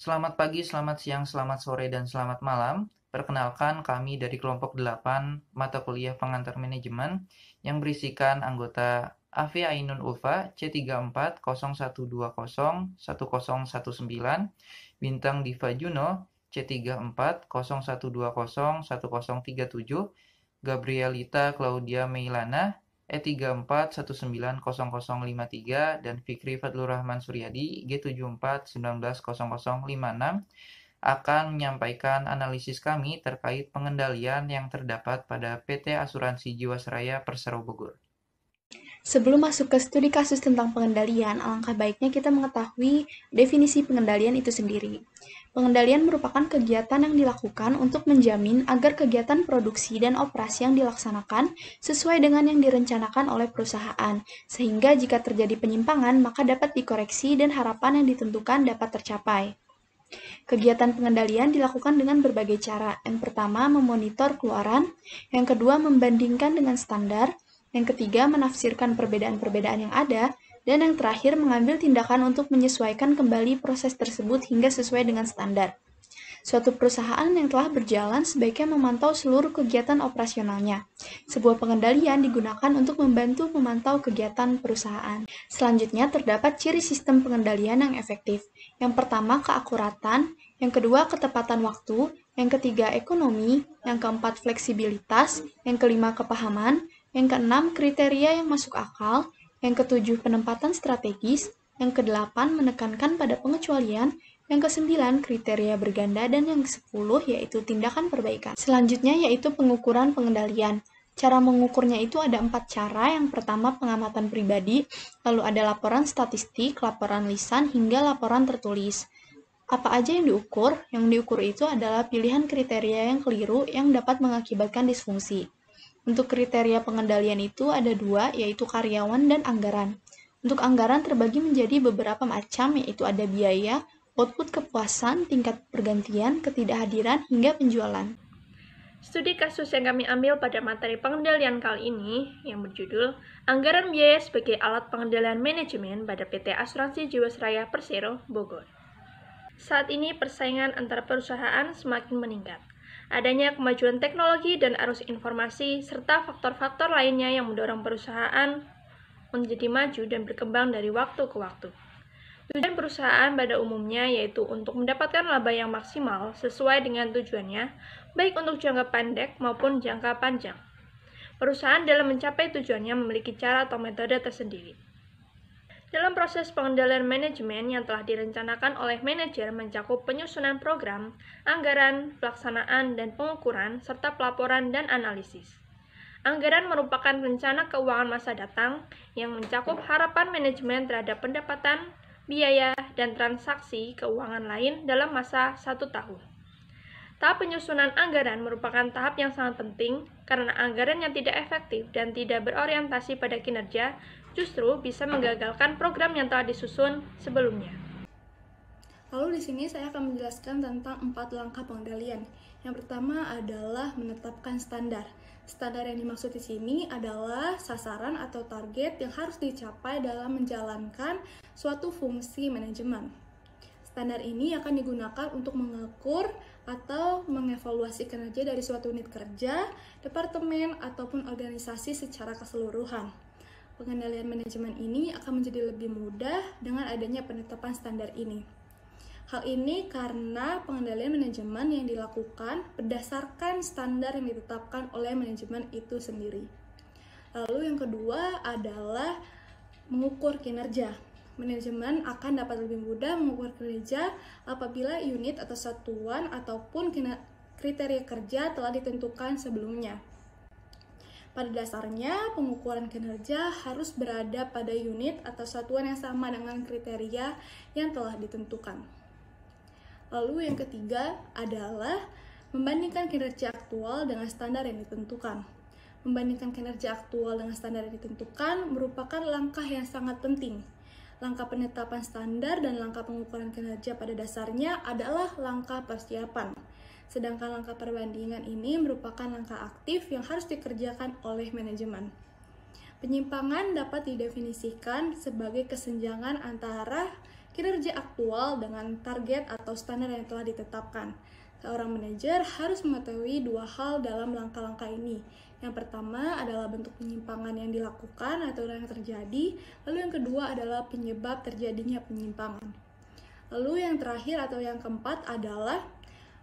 Selamat pagi, selamat siang, selamat sore, dan selamat malam. Perkenalkan, kami dari kelompok 8 mata kuliah pengantar manajemen yang berisikan anggota Afi Ainun Ulfa C3401201019, Bintang Diva Juno C3401201037, Gabrielita Claudia Meilana E34190053, dan Fikri Fadlur Rahman Suryadi G74190056 akan menyampaikan analisis kami terkait pengendalian yang terdapat pada PT Asuransi Jiwasraya Persero Bogor. Sebelum masuk ke studi kasus tentang pengendalian, alangkah baiknya kita mengetahui definisi pengendalian itu sendiri. Pengendalian merupakan kegiatan yang dilakukan untuk menjamin agar kegiatan produksi dan operasi yang dilaksanakan sesuai dengan yang direncanakan oleh perusahaan, sehingga jika terjadi penyimpangan maka dapat dikoreksi dan harapan yang ditentukan dapat tercapai. Kegiatan pengendalian dilakukan dengan berbagai cara. Yang pertama, memonitor keluaran. Yang kedua, membandingkan dengan standar. Yang ketiga, menafsirkan perbedaan-perbedaan yang ada. Dan yang terakhir, mengambil tindakan untuk menyesuaikan kembali proses tersebut hingga sesuai dengan standar. Suatu perusahaan yang telah berjalan sebaiknya memantau seluruh kegiatan operasionalnya. Sebuah pengendalian digunakan untuk membantu memantau kegiatan perusahaan. Selanjutnya, terdapat ciri sistem pengendalian yang efektif. Yang pertama, keakuratan. Yang kedua, ketepatan waktu. Yang ketiga, ekonomi. Yang keempat, fleksibilitas. Yang kelima, kepahaman. Yang keenam, kriteria yang masuk akal. Yang ketujuh, penempatan strategis. Yang kedelapan, menekankan pada pengecualian. Yang kesembilan, kriteria berganda. Dan yang kesepuluh, yaitu tindakan perbaikan. Selanjutnya, yaitu pengukuran pengendalian. Cara mengukurnya itu ada 4 cara. Yang pertama, pengamatan pribadi, lalu ada laporan statistik, laporan lisan, hingga laporan tertulis. Apa aja yang diukur? Yang diukur itu adalah pilihan kriteria yang keliru yang dapat mengakibatkan disfungsi. Untuk kriteria pengendalian itu ada 2, yaitu karyawan dan anggaran. Untuk anggaran terbagi menjadi beberapa macam, yaitu ada biaya, output kepuasan, tingkat pergantian, ketidakhadiran, hingga penjualan. Studi kasus yang kami ambil pada materi pengendalian kali ini yang berjudul Anggaran Biaya sebagai Alat Pengendalian Manajemen pada PT Asuransi Jiwasraya Persero Bogor. Saat ini persaingan antar perusahaan semakin meningkat. Adanya kemajuan teknologi dan arus informasi serta faktor-faktor lainnya yang mendorong perusahaan menjadi maju dan berkembang dari waktu ke waktu. Tujuan perusahaan pada umumnya yaitu untuk mendapatkan laba yang maksimal sesuai dengan tujuannya, baik untuk jangka pendek maupun jangka panjang. Perusahaan dalam mencapai tujuannya memiliki cara atau metode tersendiri. Dalam proses pengendalian manajemen yang telah direncanakan oleh manajer mencakup penyusunan program, anggaran, pelaksanaan, dan pengukuran, serta pelaporan dan analisis. Anggaran merupakan rencana keuangan masa datang yang mencakup harapan manajemen terhadap pendapatan, biaya, dan transaksi keuangan lain dalam masa 1 tahun. Tahap penyusunan anggaran merupakan tahap yang sangat penting karena anggaran yang tidak efektif dan tidak berorientasi pada kinerja justru bisa menggagalkan program yang telah disusun sebelumnya. Lalu di sini saya akan menjelaskan tentang 4 langkah pengendalian. Yang pertama adalah menetapkan standar. Standar yang dimaksud di sini adalah sasaran atau target yang harus dicapai dalam menjalankan suatu fungsi manajemen. Standar ini akan digunakan untuk mengukur atau mengevaluasi kinerja dari suatu unit kerja, departemen, ataupun organisasi secara keseluruhan. Pengendalian manajemen ini akan menjadi lebih mudah dengan adanya penetapan standar ini. Hal ini karena pengendalian manajemen yang dilakukan berdasarkan standar yang ditetapkan oleh manajemen itu sendiri. Lalu yang kedua adalah mengukur kinerja. Manajemen akan dapat lebih mudah mengukur kinerja apabila unit atau satuan ataupun kriteria kerja telah ditentukan sebelumnya. Pada dasarnya, pengukuran kinerja harus berada pada unit atau satuan yang sama dengan kriteria yang telah ditentukan. Lalu yang ketiga adalah membandingkan kinerja aktual dengan standar yang ditentukan. Membandingkan kinerja aktual dengan standar yang ditentukan merupakan langkah yang sangat penting. Langkah penetapan standar dan langkah pengukuran kinerja pada dasarnya adalah langkah persiapan. Sedangkan langkah perbandingan ini merupakan langkah aktif yang harus dikerjakan oleh manajemen. Penyimpangan dapat didefinisikan sebagai kesenjangan antara kinerja aktual dengan target atau standar yang telah ditetapkan. Seorang manajer harus mengetahui dua hal dalam langkah-langkah ini. Yang pertama adalah bentuk penyimpangan yang dilakukan atau yang terjadi, lalu yang kedua adalah penyebab terjadinya penyimpangan. Lalu yang terakhir atau yang keempat adalah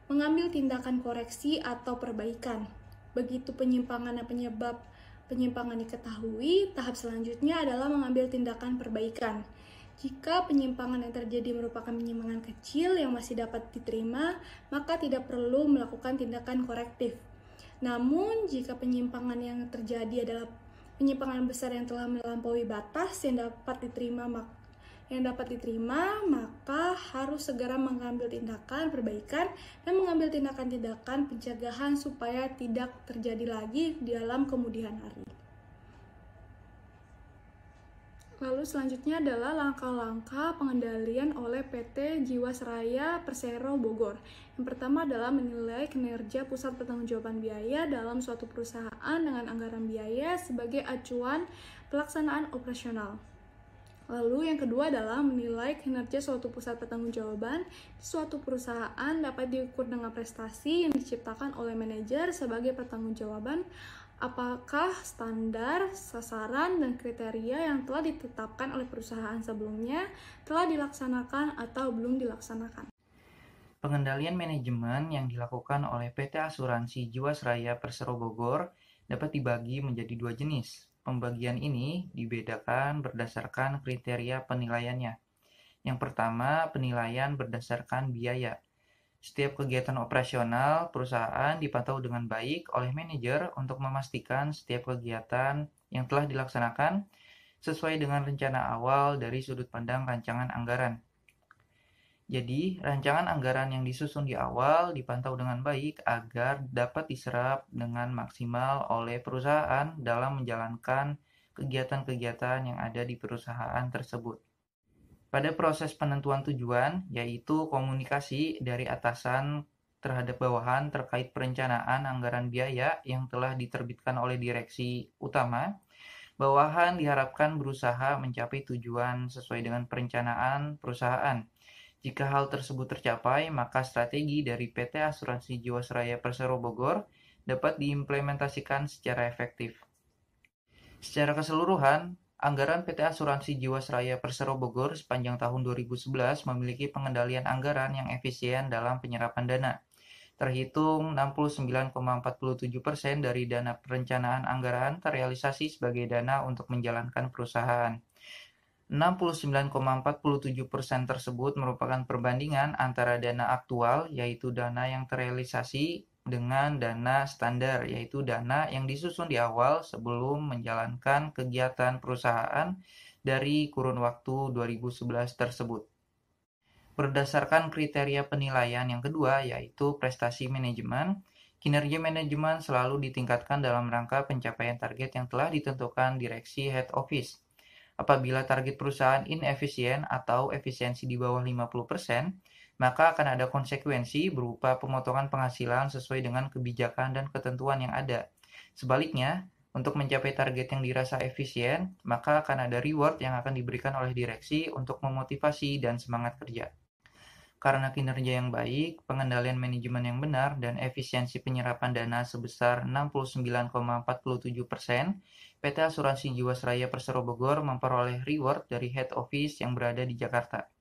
mengambil tindakan koreksi atau perbaikan. Begitu penyimpangan dan penyebab penyimpangan diketahui, tahap selanjutnya adalah mengambil tindakan perbaikan. Jika penyimpangan yang terjadi merupakan penyimpangan kecil yang masih dapat diterima, maka tidak perlu melakukan tindakan korektif. Namun, jika penyimpangan yang terjadi adalah penyimpangan besar yang telah melampaui batas yang dapat diterima, maka harus segera mengambil tindakan perbaikan dan mengambil tindakan-tindakan pencegahan supaya tidak terjadi lagi di dalam kemudian hari. Lalu selanjutnya adalah langkah-langkah pengendalian oleh PT Jiwasraya Persero Bogor. Yang pertama adalah menilai kinerja pusat pertanggungjawaban biaya dalam suatu perusahaan dengan anggaran biaya sebagai acuan pelaksanaan operasional. Lalu yang kedua adalah menilai kinerja suatu pusat pertanggungjawaban di suatu perusahaan dapat diukur dengan prestasi yang diciptakan oleh manajer sebagai pertanggungjawaban. Apakah standar, sasaran, dan kriteria yang telah ditetapkan oleh perusahaan sebelumnya telah dilaksanakan atau belum dilaksanakan? Pengendalian manajemen yang dilakukan oleh PT Asuransi Jiwasraya Persero Bogor dapat dibagi menjadi dua jenis. Pembagian ini dibedakan berdasarkan kriteria penilaiannya. Yang pertama, penilaian berdasarkan biaya. Setiap kegiatan operasional perusahaan dipantau dengan baik oleh manajer untuk memastikan setiap kegiatan yang telah dilaksanakan sesuai dengan rencana awal dari sudut pandang rancangan anggaran. Jadi, rancangan anggaran yang disusun di awal dipantau dengan baik agar dapat diserap dengan maksimal oleh perusahaan dalam menjalankan kegiatan-kegiatan yang ada di perusahaan tersebut. Pada proses penentuan tujuan, yaitu komunikasi dari atasan terhadap bawahan terkait perencanaan anggaran biaya yang telah diterbitkan oleh direksi utama, bawahan diharapkan berusaha mencapai tujuan sesuai dengan perencanaan perusahaan. Jika hal tersebut tercapai, maka strategi dari PT Asuransi Jiwasraya Persero Bogor dapat diimplementasikan secara efektif. Secara keseluruhan, anggaran PT Asuransi Jiwasraya Persero Bogor sepanjang tahun 2011 memiliki pengendalian anggaran yang efisien dalam penyerapan dana. Terhitung 69,47% dari dana perencanaan anggaran terrealisasi sebagai dana untuk menjalankan perusahaan. 69,47% tersebut merupakan perbandingan antara dana aktual, yaitu dana yang terrealisasi, dengan dana standar, yaitu dana yang disusun di awal sebelum menjalankan kegiatan perusahaan dari kurun waktu 2011 tersebut. Berdasarkan kriteria penilaian yang kedua, yaitu prestasi manajemen, kinerja manajemen selalu ditingkatkan dalam rangka pencapaian target yang telah ditentukan direksi head office. Apabila target perusahaan inefisien atau efisiensi di bawah 50%, maka akan ada konsekuensi berupa pemotongan penghasilan sesuai dengan kebijakan dan ketentuan yang ada. Sebaliknya, untuk mencapai target yang dirasa efisien, maka akan ada reward yang akan diberikan oleh direksi untuk memotivasi dan semangat kerja. Karena kinerja yang baik, pengendalian manajemen yang benar, dan efisiensi penyerapan dana sebesar 69,47%, PT Asuransi Jiwasraya Persero Bogor memperoleh reward dari head office yang berada di Jakarta.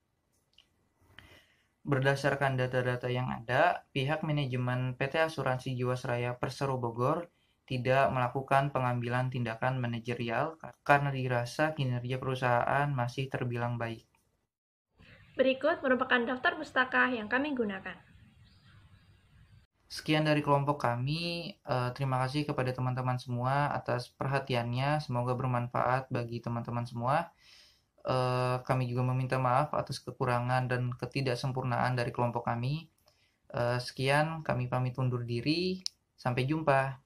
Berdasarkan data-data yang ada, pihak manajemen PT Asuransi Jiwasraya Persero Bogor tidak melakukan pengambilan tindakan manajerial karena dirasa kinerja perusahaan masih terbilang baik. Berikut merupakan daftar pustaka yang kami gunakan. Sekian dari kelompok kami. Terima kasih kepada teman-teman semua atas perhatiannya. Semoga bermanfaat bagi teman-teman semua. Kami juga meminta maaf atas kekurangan dan ketidaksempurnaan dari kelompok kami. Sekian, kami pamit undur diri. Sampai jumpa.